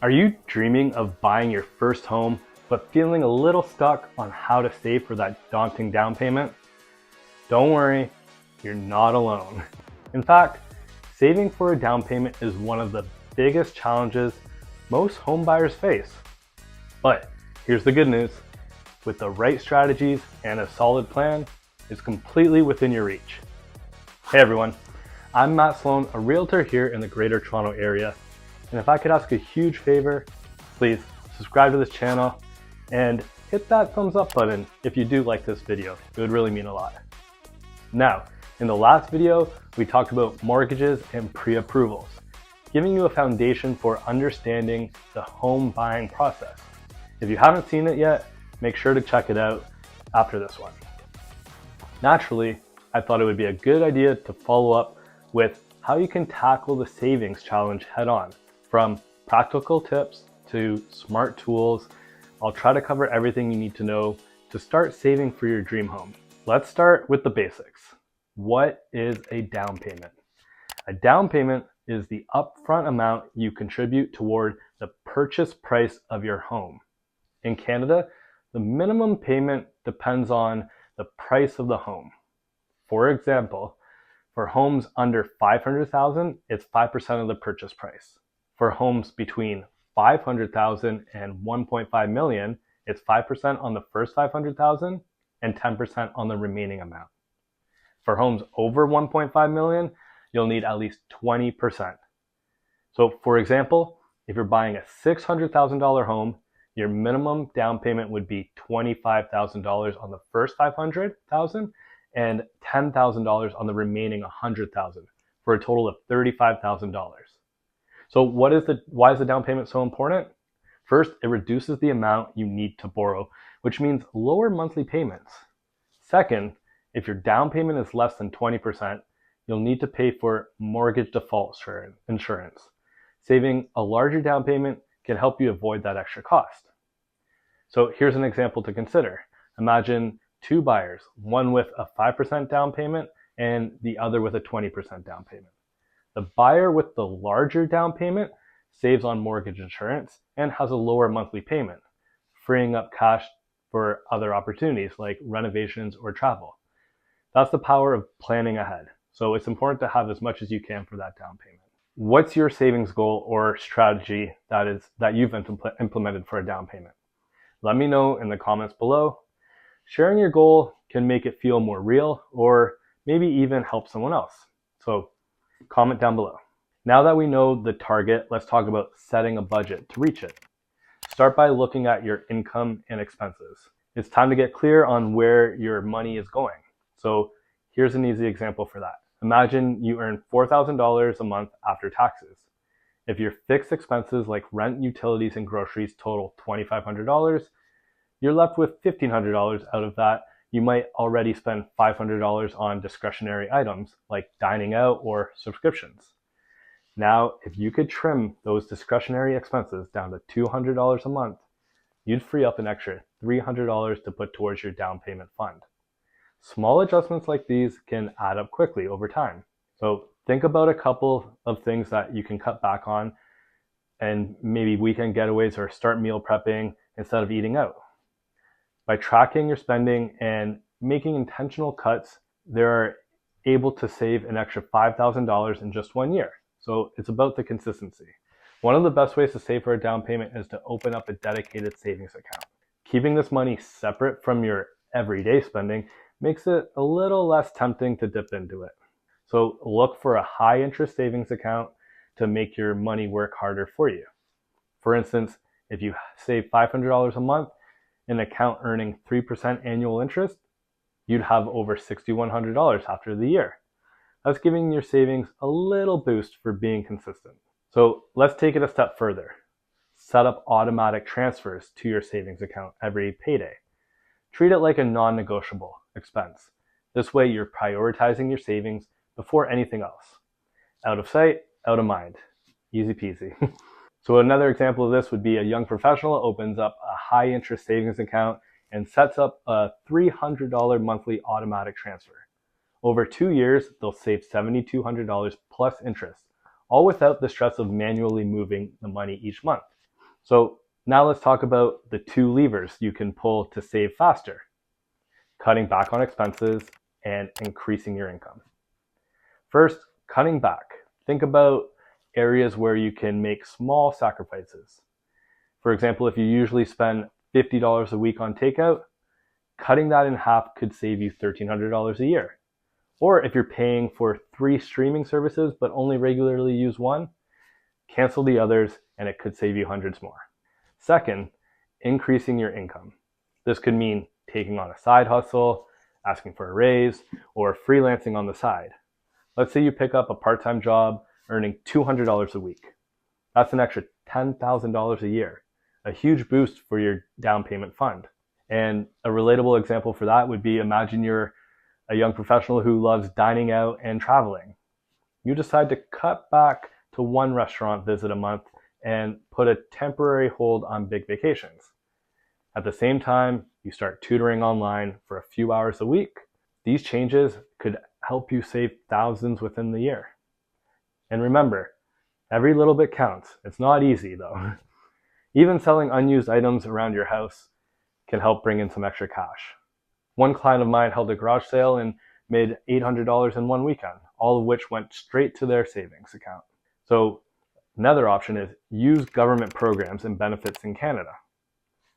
Are you dreaming of buying your first home, but feeling a little stuck on how to save for that daunting down payment? Don't worry, you're not alone. In fact, saving for a down payment is one of the biggest challenges most home buyers face. But here's the good news. With the right strategies and a solid plan, it's completely within your reach. Hey everyone, I'm Matt Sloan, a realtor here in the Greater Toronto area. And if I could ask a huge favor, please subscribe to this channel and hit that thumbs up button if you do like this video. It would really mean a lot. Now, in the last video, we talked about mortgages and pre-approvals, giving you a foundation for understanding the home buying process. If you haven't seen it yet, make sure to check it out after this one. Naturally, I thought it would be a good idea to follow up with how you can tackle the savings challenge head on. From practical tips to smart tools, I'll try to cover everything you need to know to start saving for your dream home. Let's start with the basics. What is a down payment? A down payment is the upfront amount you contribute toward the purchase price of your home. In Canada, the minimum payment depends on the price of the home. For example, for homes under $500,000, it's 5% of the purchase price. For homes between $500,000 and $1.5 million, it's 5% on the first $500,000 and 10% on the remaining amount. For homes over $1.5 million, you'll need at least 20%. So for example, if you're buying a $600,000 home, your minimum down payment would be $25,000 on the first $500,000 and $10,000 on the remaining $100,000 for a total of $35,000. So why is the down payment so important? First, it reduces the amount you need to borrow, which means lower monthly payments. Second, if your down payment is less than 20%, you'll need to pay for mortgage default insurance. Saving a larger down payment can help you avoid that extra cost. So here's an example to consider. Imagine two buyers, one with a 5% down payment and the other with a 20% down payment. The buyer with the larger down payment saves on mortgage insurance and has a lower monthly payment, freeing up cash for other opportunities like renovations or travel. That's the power of planning ahead. So it's important to have as much as you can for that down payment. What's your savings goal or strategy that you've implemented for a down payment? Let me know in the comments below. Sharing your goal can make it feel more real or maybe even help someone else. So comment down below. Now that we know the target, let's talk about setting a budget to reach it. Start by looking at your income and expenses. It's time to get clear on where your money is going. So here's an easy example for that. Imagine you earn $4,000 a month after taxes. If your fixed expenses like rent, utilities, and groceries total $2,500, you're left with $1,500 out of that. You might already spend $500 on discretionary items like dining out or subscriptions. Now, if you could trim those discretionary expenses down to $200 a month, you'd free up an extra $300 to put towards your down payment fund. Small adjustments like these can add up quickly over time. So think about a couple of things that you can cut back on, and maybe weekend getaways or start meal prepping instead of eating out. By tracking your spending and making intentional cuts, they're able to save an extra $5,000 in just 1 year. So it's about the consistency. One of the best ways to save for a down payment is to open up a dedicated savings account. Keeping this money separate from your everyday spending makes it a little less tempting to dip into it. So look for a high interest savings account to make your money work harder for you. For instance, if you save $500 a month, an account earning 3% annual interest, you'd have over $6,100 after the year. That's giving your savings a little boost for being consistent. So let's take it a step further. Set up automatic transfers to your savings account every payday. Treat it like a non-negotiable expense. This way you're prioritizing your savings before anything else. Out of sight, out of mind. Easy peasy. So another example of this would be a young professional opens up a high interest savings account and sets up a $300 monthly automatic transfer. Over 2 years, they'll save $7,200 plus interest, all without the stress of manually moving the money each month. So now let's talk about the two levers you can pull to save faster: cutting back on expenses and increasing your income. First, cutting back. Think about areas where you can make small sacrifices. For example, if you usually spend $50 a week on takeout, cutting that in half could save you $1,300 a year. Or if you're paying for 3 streaming services but only regularly use one, cancel the others and it could save you hundreds more. Second, increasing your income. This could mean taking on a side hustle, asking for a raise, or freelancing on the side. Let's say you pick up a part-time job earning $200 a week. That's an extra $10,000 a year, a huge boost for your down payment fund. And a relatable example for that would be, imagine you're a young professional who loves dining out and traveling. You decide to cut back to one restaurant visit a month and put a temporary hold on big vacations. At the same time, you start tutoring online for a few hours a week. These changes could help you save thousands within the year. And remember, every little bit counts. It's not easy though. Even selling unused items around your house can help bring in some extra cash. One client of mine held a garage sale and made $800 in one weekend, all of which went straight to their savings account. So another option is use government programs and benefits in Canada.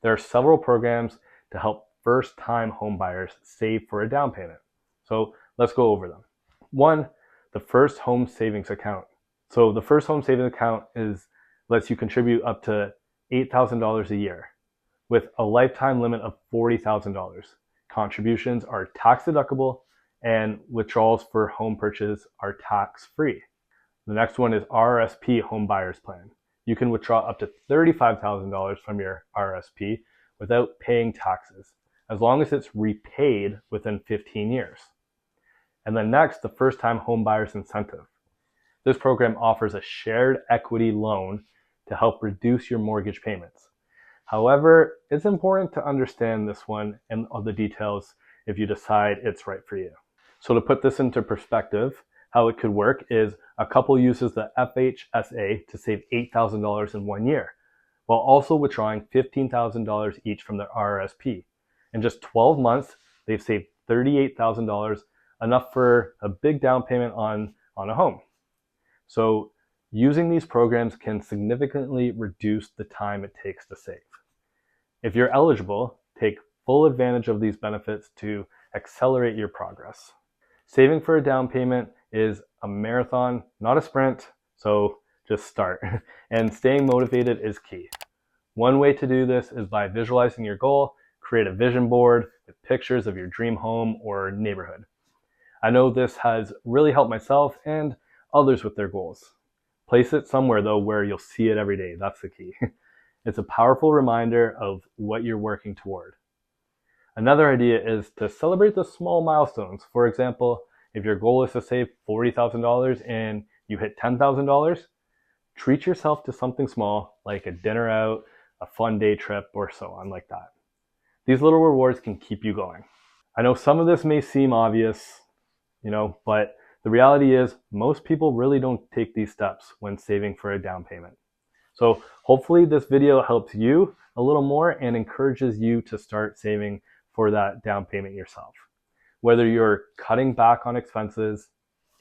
There are several programs to help first-time homebuyers save for a down payment. So let's go over them. One, the First Home Savings Account. So the First Home Savings Account lets you contribute up to $8,000 a year with a lifetime limit of $40,000. Contributions are tax deductible and withdrawals for home purchase are tax-free. The next one is RRSP Home Buyers Plan. You can withdraw up to $35,000 from your RRSP without paying taxes, as long as it's repaid within 15 years. And then next, the First Time Home Buyers Incentive. This program offers a shared equity loan to help reduce your mortgage payments. However, it's important to understand this one and all the details if you decide it's right for you. So to put this into perspective, how it could work is a couple uses the FHSA to save $8,000 in 1 year, while also withdrawing $15,000 each from their RRSP. In just 12 months, they've saved $38,000, enough for a big down payment on a home. So using these programs can significantly reduce the time it takes to save. If you're eligible, take full advantage of these benefits to accelerate your progress. Saving for a down payment is a marathon, not a sprint, so just start. And staying motivated is key. One way to do this is by visualizing your goal. Create a vision board with pictures of your dream home or neighborhood. I know this has really helped myself and others with their goals. Place it somewhere though where you'll see it every day. That's the key. It's a powerful reminder of what you're working toward. Another idea is to celebrate the small milestones. For example, if your goal is to save $40,000 and you hit $10,000, treat yourself to something small like a dinner out, a fun day trip, or so on like that. These little rewards can keep you going. I know some of this may seem obvious, but the reality is most people really don't take these steps when saving for a down payment. So hopefully this video helps you a little more and encourages you to start saving for that down payment yourself. Whether you're cutting back on expenses,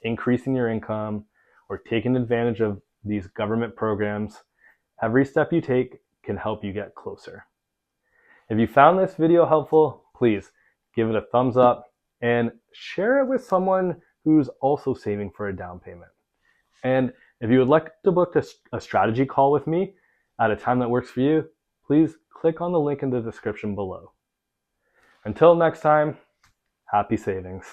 increasing your income, or taking advantage of these government programs, every step you take can help you get closer. If you found this video helpful, please give it a thumbs up and share it with someone who's also saving for a down payment. And if you would like to book a strategy call with me at a time that works for you, please click on the link in the description below. Until next time, happy savings.